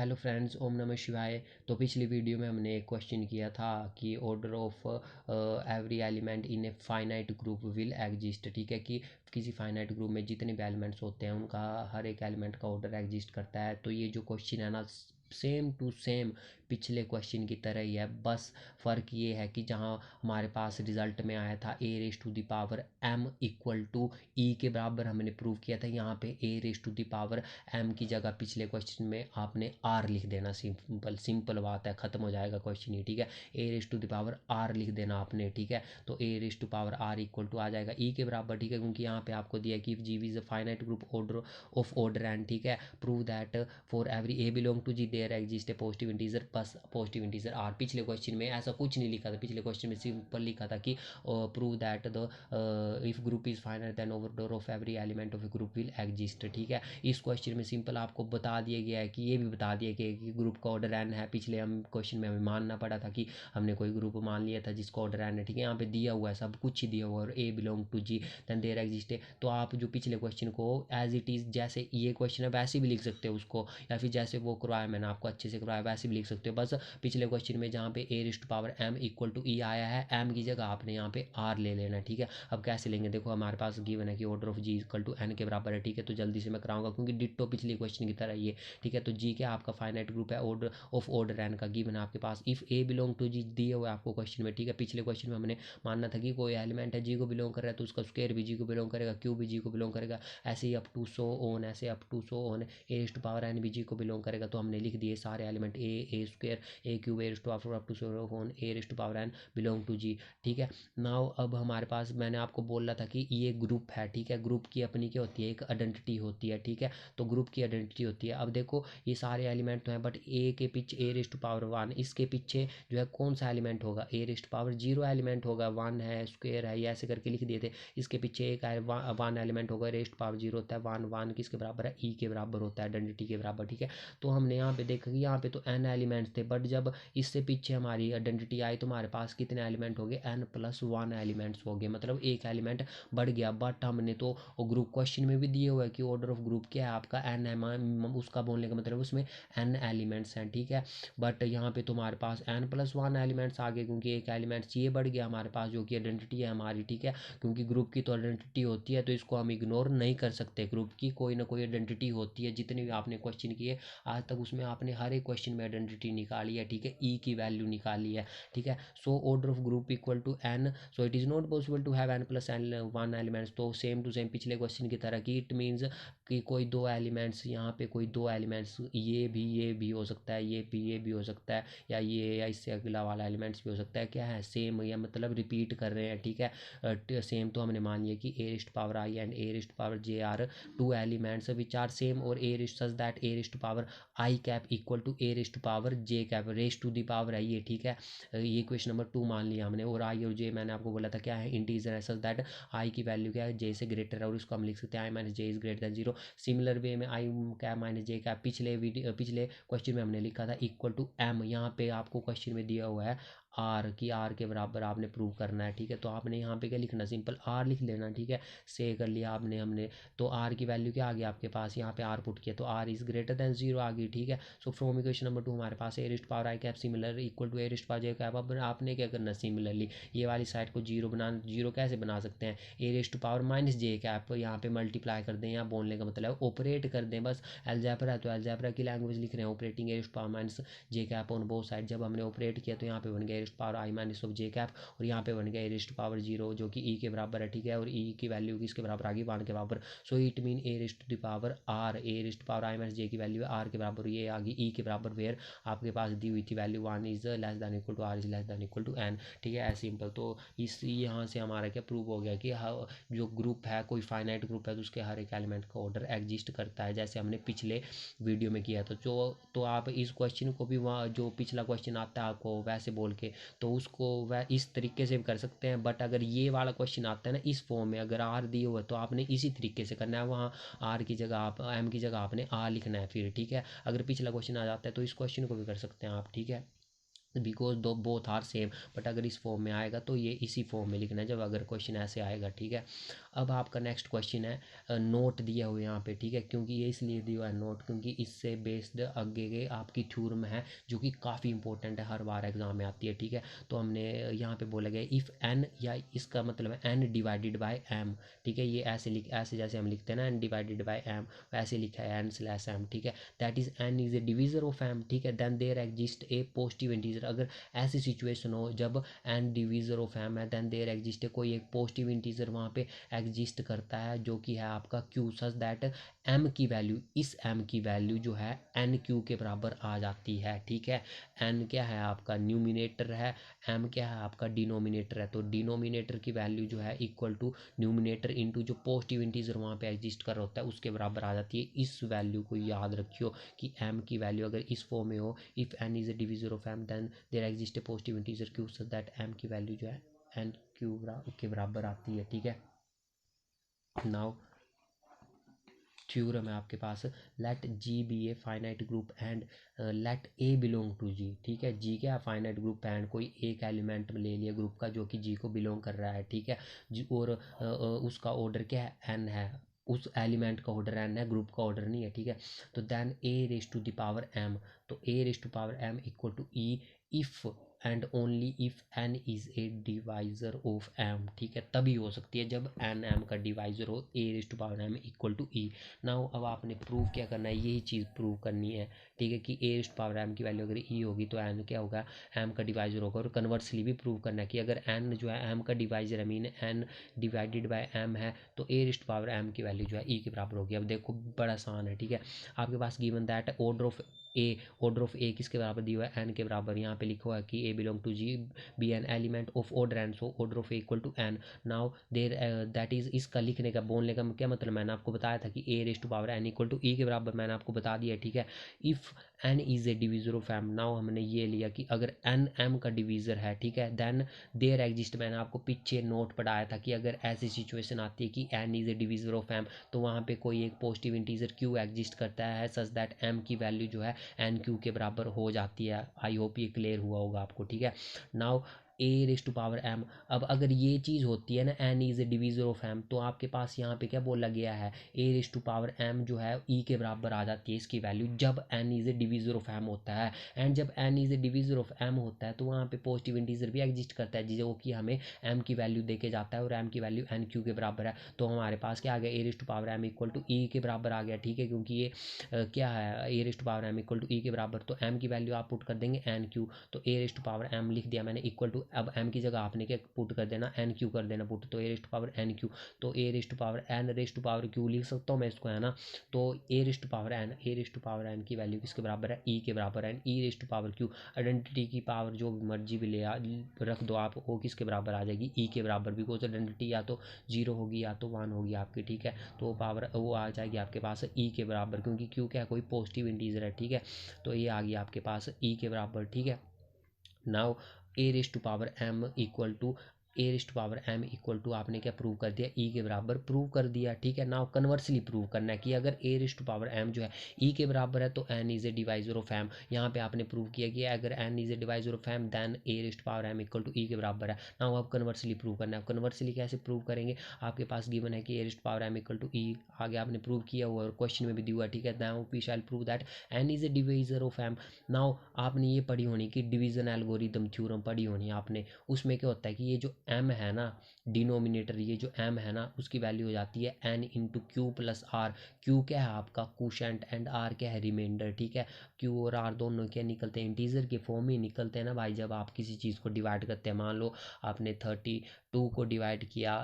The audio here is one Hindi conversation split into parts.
हेलो फ्रेंड्स, ओम नमः शिवाय। तो पिछली वीडियो में हमने एक क्वेश्चन किया था कि order of every element in A finite group will exist. ठीक है, कि किसी फाइनाइट ग्रुप में जितने भी एलिमेंट्स होते हैं उनका हर एक एलिमेंट का ऑर्डर एग्जिस्ट करता है। तो ये जो क्वेश्चन है ना, सेम टू सेम पिछले क्वेश्चन की तरह ही है। बस फ़र्क ये है कि जहाँ हमारे पास रिजल्ट में आया था A raise to the power M equal to ई के बराबर हमने प्रूव किया था, यहाँ पे A raise to the power M की जगह पिछले क्वेश्चन में आपने आर लिख देना। सिंपल सिंपल बात है, ख़त्म हो जाएगा क्वेश्चन ही। ठीक है, ए raise to the power R लिख देना आपने। ठीक है, तो ए raise to power are equal to आ जाएगा ई के बराबर। ठीक है, क्योंकि यहाँ पे आपको दिया कि G is a finite group order of order N. ठीक है, prove that for every A belong to G there exist a positive integer plus positive integer R. पिछले क्वेश्चन में ऐसा कुछ नहीं लिखा था, पिछले क्वेश्चन में सिंपल लिखा था कि prove that the if group is finite then order of every element of a group will exist. ठीक है, इस क्वेश्चन में सिंपल आपको बता दिया गया है कि ये भी बता दिया गया है कि ग्रुप का ऑर्डर एन है। पिछले हम क्वेश्चन में हमें मानना पड़ा था कि हमने कोई ग्रुप मान लिया था जिसका ऑर्डर एन है। ठीक है, यहाँ पे दिया हुआ है, सब कुछ ही दिया हुआ है, और a belong to G then there exist है। तो आप जो पिछले क्वेश्चन को एज इट इज़, जैसे ये क्वेश्चन है वैसे भी लिख सकते हो उसको, या फिर जैसे वो करवाया मैंने आपको अच्छे से करवाया वैसे भी लिख सकते हो। बस पिछले क्वेश्चन में जहाँ पे a raise to power M equal to e आया है, एम की जगह आपने यहाँ पे आर ले लेना है। ठीक है, अब कैसे लेंगे, देखो हमारे पास गिवन है कि order of G equal to n के बराबर है। ठीक है, तो जल्दी से मैं कराऊंगा क्योंकि डिट्टो पिछली क्वेश्चन की तरह ये। ठीक है, तो जी क्या आपका फाइनाइट ग्रुप है ऑर्डर ऑफ ऑर्डर एन का, गिवन है आपके पास इफ ए बिलोंग टू जी दिए हुए आपको क्वेश्चन में। ठीक है, पिछले क्वेश्चन में हमने मानना था कि कोई एलिमेंट है जी को बिलोंग कर रहा है तो उसका स्क्वायर भी जी को बिलोंग करेगा, क्यूब भी जी को बिलोंग करेगा, ऐसे ही अप टू सो ऑन, ऐसे up to so on a raise to power n भी जी को बिलोंग करेगा। तो हमने लिख दिए सारे element a square a cube a raise to power up to so on a raise to power n belong to G. ठीक है, नाउ अब हमारे पास मैंने आपको बोला था कि ये ग्रुप है। ठीक है, ग्रुप की अपनी क्या होती है, एक आइडेंटिटी होती है। ठीक है, तो ग्रुप की आइडेंटिटी होती है। अब देखो ये सारे एलिमेंट तो हैं, बट ए के पीछे a raise to power one, इसके पीछे जो है कौन सा एलिमेंट होगा, a raise to power zero element होगा, वन है स्क्वायर है, ये ऐसे करके लिख दिए थे। इसके पीछे एक वन एलिमेंट होगा, रेज़ टू पावर जीरो होता है, वन वन किसके बराबर है, ई के बराबर होता है, आइडेंटिटी के बराबर। ठीक है, तो हमने यहाँ पे देखा कि यहाँ पे तो एन एलिमेंट्स थे, बट जब इससे पीछे हमारी आइडेंटिटी आई तो हमारे पास कितने एलिमेंट हो गए, एन प्लस वन एलिमेंट्स हो गए, मतलब एक एलिमेंट बढ़ गया। बट हमने तो ग्रुप क्वेश्चन में भी दिए हुआ है कि ऑर्डर ऑफ ग्रुप क्या है आपका, एन है, उसका बोलने का मतलब उसमें एन एलिमेंट्स हैं। ठीक है, बट यहाँ पे तुम्हारे पास एन प्लस वन एलिमेंट्स आ गए क्योंकि एक एलिमेंट्स ये बढ़ गया हमारे पास जो कि आइडेंटिटी है हमारी। ठीक है, क्योंकि ग्रुप की तो आइडेंटिटी होती है तो इसको हम इग्नोर नहीं कर सकते। ग्रुप की कोई ना कोई आइडेंटिटी होती है, जितने भी आपने क्वेश्चन किए आज तक उसमें आपने हर एक क्वेश्चन में आइडेंटिटी निकाली है। ठीक है, ई की वैल्यू निकाली है। ठीक है, so order of group equal to n, so it is not possible to have n plus n one elements. तो सेम टू सेम पिछले क्वेश्चन की तरह की, इट मीन्स कि कोई दो एलिमेंट्स, यहाँ पे कोई दो एलिमेंट्स, ये भी हो सकता है, ये भी हो सकता है, या इससे अगला वाला एलिमेंट्स भी हो सकता है। क्या है, सेम, या मतलब रिपीट कर रहे हैं। ठीक है, सेम तो हमने मान लिया कि a raise power i and a raise power j are two elements which are same, और a raise such that a raise power i cap equal to a raise power j cap, raise to the power है ये। ठीक है, ये क्वेश्चन नंबर 2 मान लिया हमने। और आई और जे मैंने आपको बोला था क्या है, इंटीजर है, सच दैट आई की वैल्यू क्या है, जे से ग्रेटर है, और इसको हम लिख सकते हैं i minus j is greater than zero. Similar way में i cap minus j cap पिछले क्वेश्चन में हमने लिखा था इक्वल टू एम, यहाँ पे आपको क्वेश्चन में दिया हुआ है आर की, आर के बराबर आपने प्रूव करना है। ठीक है, तो आपने यहाँ पे क्या लिखना, सिंपल आर लिख लेना। ठीक है, से कर लिया आपने, हमने तो आर की वैल्यू क्या आ गई आपके पास, यहाँ पे आर पुट किया तो r is greater than zero आ गई। ठीक है, सो फ्रॉम इक्वेशन नंबर 2 हमारे पास a raise power i cap similar equal to a raise power j cap. अब आपने क्या करना, सिमिलरली ये वाली साइड को जीरो बनाना। जीरो कैसे बना सकते हैं, ए raise power minus j cap, यहाँ पे मल्टीप्लाई कर दें, या बोलने का मतलब ऑपरेट कर दें। बस एल्जेब्रा है तो एल्जेब्रा की लैंग्वेज लिख रहे हैं, operating a raise power minus j cap on both side. जब हमने ऑपरेट किया तो यहाँ पे बन गया a raise power i minus of j cap, और यहाँ पे बन गया ए रेज़ पावर जीरो जो कि ई के बराबर है। ठीक है, और ई की वैल्यू किसके बराबर आ गई, 1 के बराबर। So it mean a raise to the power r, a raise power i minus j की वैल्यू आर के बराबर, ये आ गई ई के बराबर, वेयर आपके पास दी हुई थी value 1 is less than equal to R is less than equal to n. ठीक है, ऐसे सिंपल। तो इस यहाँ से हमारा क्या प्रूव हो गया कि जो ग्रुप है कोई फाइनाइट ग्रुप है तो उसके हर एक एलिमेंट का ऑर्डर एग्जिस्ट करता है, जैसे हमने पिछले वीडियो में किया था। तो आप इस क्वेश्चन को भी वहाँ जो पिछला क्वेश्चन आता है आपको वैसे बोल के, तो उसको वह इस तरीके से भी कर सकते हैं। बट अगर ये वाला क्वेश्चन आता है ना इस फॉर्म में, अगर आर दिए हुआ है तो आपने इसी तरीके से करना है, वहाँ आर की जगह आप एम की जगह आपने आर लिखना है फिर। ठीक है, अगर पिछला क्वेश्चन आ जाता है तो इस क्वेश्चन को भी कर सकते हैं आप। ठीक है, बिकॉज दो बोथ आर सेम। बट अगर इस फॉर्म में आएगा तो ये इसी फॉर्म में लिखना है जब अगर क्वेश्चन ऐसे आएगा, ठीक है। अब आपका नेक्स्ट क्वेश्चन है नोट दिया हुआ यहाँ पे, ठीक है, क्योंकि ये इसलिए दिया हुआ है नोट क्योंकि इससे बेस्ड आगे के आपकी थ्योरम है जो कि काफ़ी इंपॉर्टेंट है, हर बार एग्जाम में आती है, ठीक है। तो हमने यहाँ पे बोला गया इफ़ एन, या इसका मतलब है एन डिवाइडेड बाय एम, ठीक है। ये ऐसे जैसे हम लिखते हैं ना एन डिवाइडेड बाय एम, वैसे लिखा है एन स्लैश एम, ठीक है। That is n is a divisor of m, ठीक है। Then there exist a positive integer, अगर ऐसी सिचुएशन हो जब एन डिविजर ऑफ एम है, देन देयर एग्जिस्ट कोई एक पॉजिटिव इंटीजर वहाँ पे एग्जिस्ट करता है जो कि है आपका क्यू, सच दैट एम की वैल्यू, इस एम की वैल्यू जो है एन क्यू के बराबर आ जाती है, ठीक है। एन क्या है आपका न्यूमिनेटर है, एम क्या है आपका डिनोमिनेटर है, तो डिनोमिनेटर की वैल्यू जो है इक्वल टू न्यूमिनेटर इंटू जो पॉजिटिव इंटीजर वहाँ पे एग्जिस्ट कर रहा होता है उसके बराबर आ जाती है। इस वैल्यू को याद रखियो कि एम की वैल्यू अगर इस फॉर्म में हो, if n is a divisor of m then there exist a positive integer q, so that m की वैल्यू जो है एन क्यू के बराबर आती है, ठीक है। नाउ थ्योरम है आपके पास, let G be a finite group and let a belong to G, ठीक है। जी क्या फाइनाइट ग्रुप एंड कोई एक एलिमेंट ले लिया ग्रुप का जो कि जी को बिलोंग कर रहा है, ठीक है जी, और उसका ऑर्डर क्या है एन है, उस एलिमेंट का ऑर्डर एन है, ग्रुप का ऑर्डर नहीं है, ठीक है। तो then a raise to the power m, तो ए raise to power M equal to e if and only if n is a divisor of m, ठीक है। तभी हो सकती है जब एन एम का डिवाइजर हो, a raise to power M equal to e. Now अब आपने प्रूव क्या करना है, यही चीज़ प्रूव करनी है, ठीक है, कि a raise to power M की वैल्यू अगर ई होगी तो एन क्या होगा, एम का डिवाइजर होगा। और कन्वर्सली भी प्रूव करना है कि अगर एन जो है एम का डिवाइजर है, mean n divided by m है, तो ए रेस टू पावर एम की वैल्यू जो है ई के बराबर होगी। अब देखो बड़ा आसान है, ठीक है। आपके पास गिवन दैट ऑर्डर ऑफ ए किसके बराबर दिया हुआ है, एन के बराबर। यहाँ पे लिखा हुआ है कि a belong to G be N element of order n, so order of a equal to n. Now there that is, इसका लिखने का बोलने का क्या मतलब, मैंने आपको बताया था कि a raise to power n equal to ई के बराबर, मैंने आपको बता दिया, ठीक है। If n is a divisor of m, now हमने ये लिया कि अगर एन एम का डिविजर है, ठीक है, देन देयर एग्जिस्ट, मैंने आपको पीछे नोट पढ़ाया था कि अगर ऐसी सिचुएशन आती है कि n is a divisor of m, तो वहाँ पे कोई एक पॉजिटिव इंटीजर क्यू एग्जिस्ट करता है सच दैट एम की वैल्यू जो है एन क्यू के बराबर हो जाती है। आई होप ये क्लियर हुआ होगा आपको, ठीक है। Now a raise to power m, अब अगर ये चीज़ होती है ना n is a divisor of m, तो आपके पास यहाँ पे क्या बोला गया है, ए रेस टू पावर एम जो है ई के बराबर आ जाती है इसकी वैल्यू जब n is a divisor of m होता है। एंड जब n is a divisor of m होता है तो वहाँ पे पॉजिटिव इंटीजर भी एग्जिस्ट करता है जो कि हमें एम की वैल्यू दे के जाता है, और एम की वैल्यू एन क्यू के बराबर है। तो हमारे पास क्या आ गया, a raise to power M equal to ई के बराबर आ गया, ठीक है, क्योंकि ये क्या है, ए raise to power M equal to ई के बराबर, तो एम की वैल्यू आप पुट कर देंगे एन क्यू, तो ए रेस टू पावर एम लिख दिया मैंने इक्वल टू, अब एम की जगह आपने क्या पुट कर देना, एन क्यू कर देना पुट, तो ए raise to power n q, तो ए raise to power n raise to power q लिख सकता हूँ मैं इसको, है ना। तो ए raise to power n, a raise to power n की वैल्यू किसके बराबर है, ई के बराबर है, e raise to power q, identity की पावर जो मर्जी भी ले रख दो आप, वो किसके बराबर आ जाएगी, ई के बराबर, बिकॉज आइडेंटिटी या तो जीरो होगी या तो वन होगी आपकी, ठीक है। तो पावर वो आ जाएगी आपके पास ई के बराबर, क्योंकि क्यू क्या है, कोई पॉजिटिव इंटीजर है, ठीक है। तो ये आ गया आपके पास ई के बराबर, ठीक है। Now a raise to power M equal to, a raise to power M equal to आपने क्या प्रूव कर दिया, ई के बराबर प्रूव कर दिया, ठीक है। नाउ कन्वर्सली प्रूव करना है कि अगर a raise to power m जो है ई के बराबर है तो n is a divisor of m. यहाँ पे आपने प्रूव किया कि अगर n is a divisor of m then a raise to power M equal to ई के बराबर है। नाउ अब कन्वर्सली प्रूव करना है, कन्वर्सली कैसे प्रूव करेंगे, आपके पास गिवन है कि a raise to power M equal to e, आगे आपने प्रूव किया हुआ और क्वेश्चन में भी दिया हुआ, ठीक है। Now we shall prove that n is a divisor of m. Now आपने ये पढ़ी होनी कि डिवीजन एल्गोरिदम थ्योरम पढ़ी होनी आपने, उसमें क्या होता है कि ये जो एम है ना डिनोमिनेटर, ये जो एम है ना उसकी वैल्यू हो जाती है n into q plus R. Q क्या है आपका कोशेंट एंड आर क्या है रिमाइंडर, ठीक है। क्यू और आर दोनों क्या निकलते हैं, इंटीजर के फॉर्म में निकलते हैं ना भाई, जब आप किसी चीज़ को डिवाइड करते हैं। मान लो आपने 32 को डिवाइड किया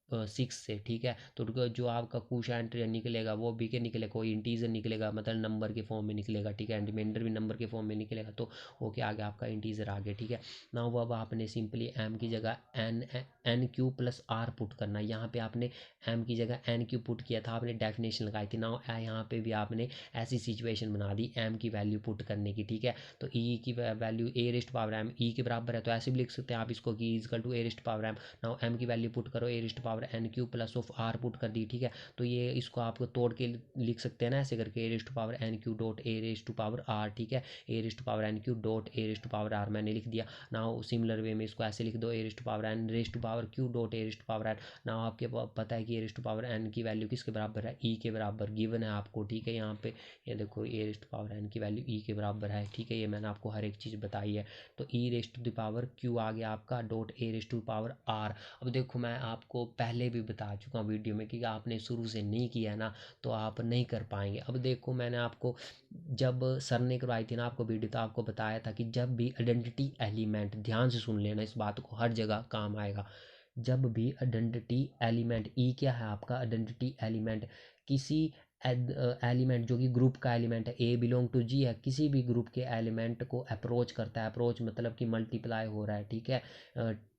6 से, ठीक है, तो जो आपका कोशेंट निकलेगा वो भी क्या निकलेगा, कोई इंटीजर निकलेगा, मतलब नंबर के फॉर्म में निकलेगा, ठीक है, एंड रिमाइंडर भी नंबर के फॉर्म में निकलेगा, तो वो क्या आ गया आपका इंटीजर आ गया, ठीक है। ना वो अब आपने सिंपली एम की जगह n q plus R put करना है। यहाँ पे आपने एम की जगह एन क्यू पुट किया था, आपने डेफिनेशन लगाई थी। ना यहाँ पे भी आपने ऐसी सिचुएशन बना दी एम की वैल्यू पुट करने की, ठीक है। तो ई की वैल्यू ए रेस्ट पावर एम ई के बराबर है, तो ऐसे भी लिख सकते हैं आप इसको कि equal to a raise power m. Now m की वैल्यू पुट करो, a raise power n q plus of r put कर दी, ठीक है। तो ये इसको आप तोड़ के लिख सकते हैं ना ऐसे करके, a raise to power n q dot a raise to power r, ठीक है। ए raise to power n q dot a raise to power r मैंने लिख दिया। नाउ सिमिलर वे में इसको ऐसे लिख दो, a raise to power n raise to power q dot a raise to power n. Now आपके पता है कि a raise to power n की वैल्यू किसके बराबर है, ई के बराबर गिवन है आपको, ठीक है। यहाँ पे ये देखो ए रेस टू पावर एन की वैल्यू ई के बराबर है, ठीक है। ये मैंने आपको हर एक चीज़ बताई है। तो e raise to the power q आ गया आपका dot a raise to power r. अब देखो मैं आपको पहले भी बता चुका हूँ वीडियो में कि आपने शुरू से नहीं किया ना तो आप नहीं कर पाएंगे। अब देखो मैंने आपको जब सर ने करवाई थी ना आपको वीडियो, तो आपको बताया था कि जब भी आइडेंटिटी एलिमेंट, ध्यान से सुन लेना इस बात को, हर जगह काम आएगा। जब भी आइडेंटिटी एलिमेंट, ई क्या है आपका आइडेंटिटी एलिमेंट, किसी एलिमेंट जो कि ग्रुप का एलिमेंट है, ए बिलोंग टू जी है, किसी भी ग्रुप के एलिमेंट को अप्रोच करता है, अप्रोच मतलब कि मल्टीप्लाई हो रहा है, ठीक है।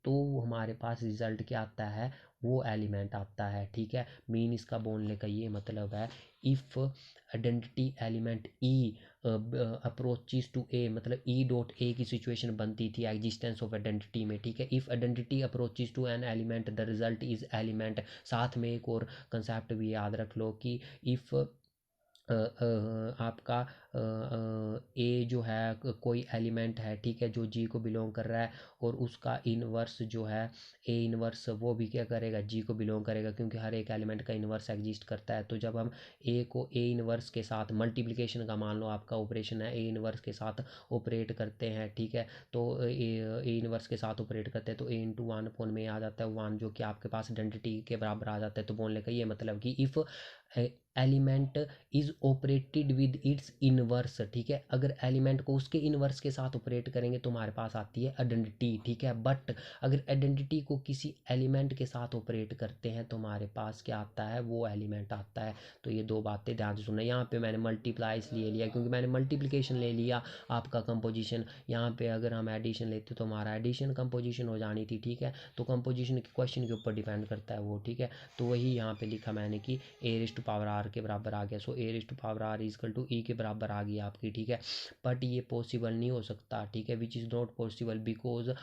तो हमारे पास रिजल्ट क्या आता है, वो एलिमेंट आता है, ठीक है। मीन इसका बोलने का ये मतलब है, if identity element e approaches to a, मतलब ई डॉट ए की सिचुएशन बनती थी एग्जिस्टेंस ऑफ आइडेंटिटी में, ठीक है। If identity approaches to n element the result is element. साथ में एक और कंसेप्ट भी याद रख लो कि इफ़ आपका ए जो है कोई एलिमेंट है, ठीक है, जो जी को बिलोंग कर रहा है, और उसका इनवर्स जो है ए इनवर्स, वो भी क्या करेगा, जी को बिलोंग करेगा, क्योंकि हर एक एलिमेंट का इनवर्स एग्जिस्ट करता है। तो जब हम ए को ए इनवर्स के साथ मल्टीप्लिकेशन का मान लो आपका ऑपरेशन है, ए इनवर्स के साथ ऑपरेट करते हैं, ठीक है। तो ए इनवर्स के साथ ऑपरेट करते हैं तो ए इंटू वन अपॉन में आ जाता है वन, जो कि आपके पास आइडेंटिटी के बराबर आ जाता है। तो बोलने का ये मतलब कि if element is operated with its inverse, ठीक है, अगर एलिमेंट को उसके इनवर्स के साथ ऑपरेट करेंगे तो हमारे पास आती है आइडेंटिटी, ठीक है। बट अगर आइडेंटिटी को किसी एलिमेंट के साथ ऑपरेट करते हैं तो हमारे पास क्या आता है, वो एलिमेंट आता है। तो ये दो बातें ध्यान से सुनना। यहाँ पे मैंने मल्टीप्लाई इसलिए लिया क्योंकि मैंने मल्टीप्लिकेशन ले लिया आपका कंपोजिशन, यहाँ पे अगर हम एडिशन लेते तो हमारा एडिशन कंपोजिशन हो जानी थी, ठीक है। तो कंपोजिशन के क्वेश्चन के ऊपर डिपेंड करता है वो, ठीक है। तो वही यहाँ पे लिखा मैंने कि a raise to power r के बराबर आ गया। So a raise to power r equal to ई के बराबर आ गई आपकी, ठीक है। बट ये पॉसिबल नहीं हो सकता, ठीक है, which is not possible because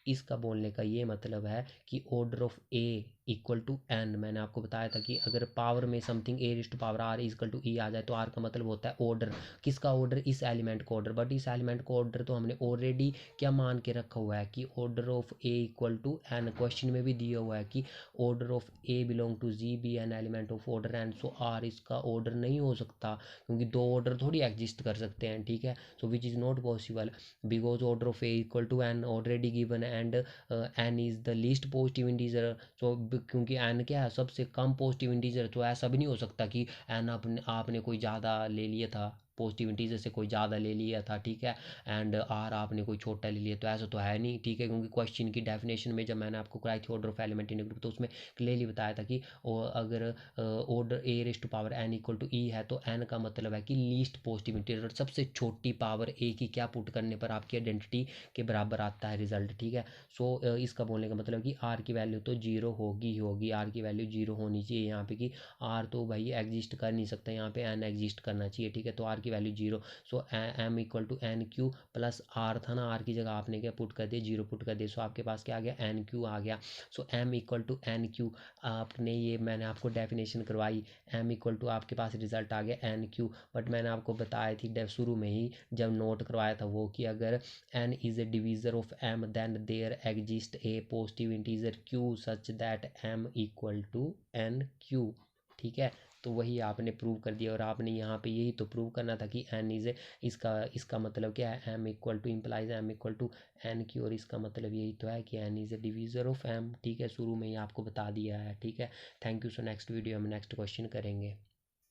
इसका बोलने का ये मतलब है कि order of a equal to n. मैंने आपको बताया था कि अगर पावर में something a raise to power are equal to e आ जाए तो आर का मतलब होता है ऑर्डर, किसका ऑर्डर, इस एलिमेंट का ऑर्डर। बट इस एलिमेंट का ऑर्डर तो हमने ऑलरेडी क्या मान के रखा हुआ है कि order of a equal to n, question में भी दिया हुआ है कि order of a belong to G be N element of order n. So R इसका ऑर्डर नहीं हो सकता क्योंकि दो ऑर्डर थोड़ी एग्जिस्ट कर सकते हैं, ठीक है। So which is not possible because order of a equal to n already given and n is the least positive integer. So क्योंकि एन क्या है, सबसे कम पॉजिटिव इंटीजर, तो ऐसा भी नहीं हो सकता कि एन आपने कोई ज़्यादा ले लिया था, पॉजिटिव इंटीजर से कोई ज़्यादा ले लिया था, ठीक है, एंड आर आपने कोई छोटा ले लिया, तो ऐसा तो है नहीं, ठीक है। क्योंकि क्वेश्चन की डेफिनेशन में जब मैंने आपको कराई थी order of element in group तो उसमें क्लियरली बताया था कि अगर order a raise to power n equal to e है तो एन का मतलब है कि लीस्ट पॉजिटिव इंटीजर, सबसे छोटी पावर ए की क्या पुट करने पर आपकी आइडेंटिटी के बराबर आता है रिजल्ट, ठीक है। सो इसका बोलने का मतलब कि आर की वैल्यू तो जीरो होगी ही होगी, आर की वैल्यू जीरो होनी चाहिए यहाँ पे, कि आर तो भाई एग्जिस्ट कर नहीं सकता, यहाँ पे एन एग्जिस्ट करना चाहिए, ठीक है। तो आर की value zero. So m equal to n q plus R था ना, आर की जगह आपने क्या पुट कर दिया, जीरो पुट कर दिया। सो आपके पास क्या आ गया, एन क्यू आ गया। So m equal to n q, आपने ये मैंने आपको डेफिनेशन करवाई, एम इक्वल टू आपके पास रिजल्ट आ गया एन क्यू। बट मैंने आपको बताया थी शुरू में ही जब नोट करवाया था वो, कि अगर n is a divisor of m then there exist a positive integer q such that m equal to n q, ठीक है। तो वही आपने प्रूव कर दिया, और आपने यहाँ पे यही तो प्रूव करना था कि एन इज ए, इसका मतलब क्या है, m equal to implies m equal to n q, और इसका मतलब यही तो है कि n is a divisor of m, ठीक है। शुरू में ही आपको बता दिया है, ठीक है। Thank you. So next video हम नेक्स्ट क्वेश्चन करेंगे।